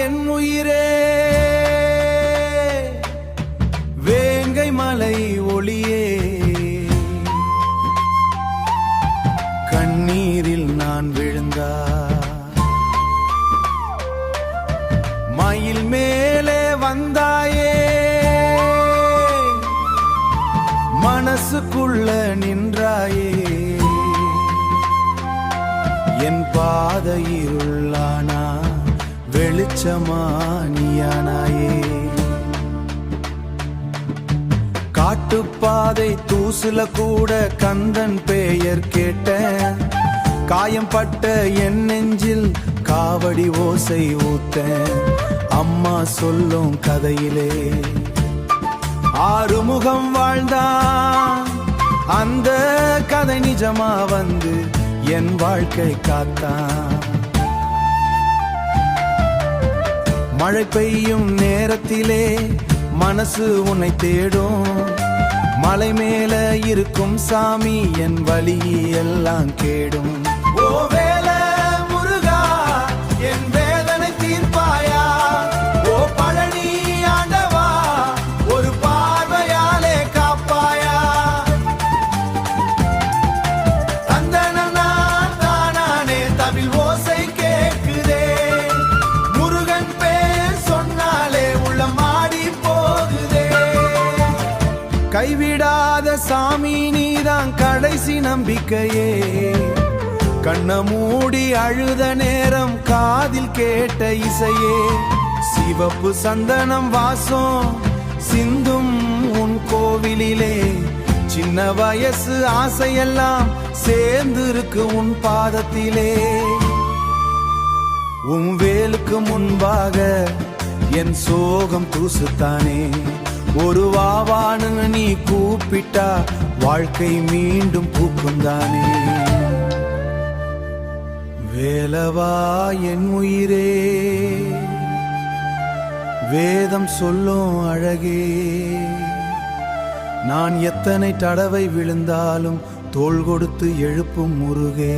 என் உயிரே வேங்கை மலை ஒளியே கண்ணீரில் நான் விழுந்தா மயில் மேலே வந்தாயே மனசுக்குள்ள நின்றாயே என் பாதையிருளானா வெளிச்சமானியானாயே காட்டுப்பாதை தூசுல கூட கந்தன் பெயர் கேட்டேன் காயம் பட்ட என் நெஞ்சில் காவடி ஓசை ஊத்தேன் அம்மா சொல்லும் கதையிலே ஆறுமுகம் வாழ்ந்தான் அந்த கதை நிஜமா வந்து என் வாழ்க்கை காத்தான் மழை பெய்யும் நேரத்திலே மனசு உன்னை தேடும் மலை மேல இருக்கும் சாமி என் வழி எல்லாம் கேடும் ஓ வேல முருகா என் வேதனை தீர்ப்பாயா ஓ பழனி ஆண்டவா ஒரு பார்வையாலே காப்பாயா தந்தனா தானானே தவில் ஓசை கேக்குதே முருகன் பேர் சொன்னாலே உள்ள மாடி போகுதே கைவிடாத சாமி நீதான் கடைசி நம்பிக்கையே கண்ண மூடி அழுத நேரம் காதில் கேட்ட இசையே சிவப்பு சந்தனம் வாசம் சிந்தும் உன் கோவிலிலே சின்ன வயசு ஆசையெல்லாம் சேர்ந்திருக்கு உன் பாதத்திலே உன் வேலுக்கு முன்பாக என் சோகம் தூசுத்தானே ஒரு வாவானு நீ கூப்பிட்டா வாழ்க்கை மீண்டும் பூக்குந்தானே வேலவா என் உயிரே வேதம் சொல்லும் அழகே நான் எத்தனை தடவை விழுந்தாலும் தோள் கொடுத்து எழுப்பும் முருகே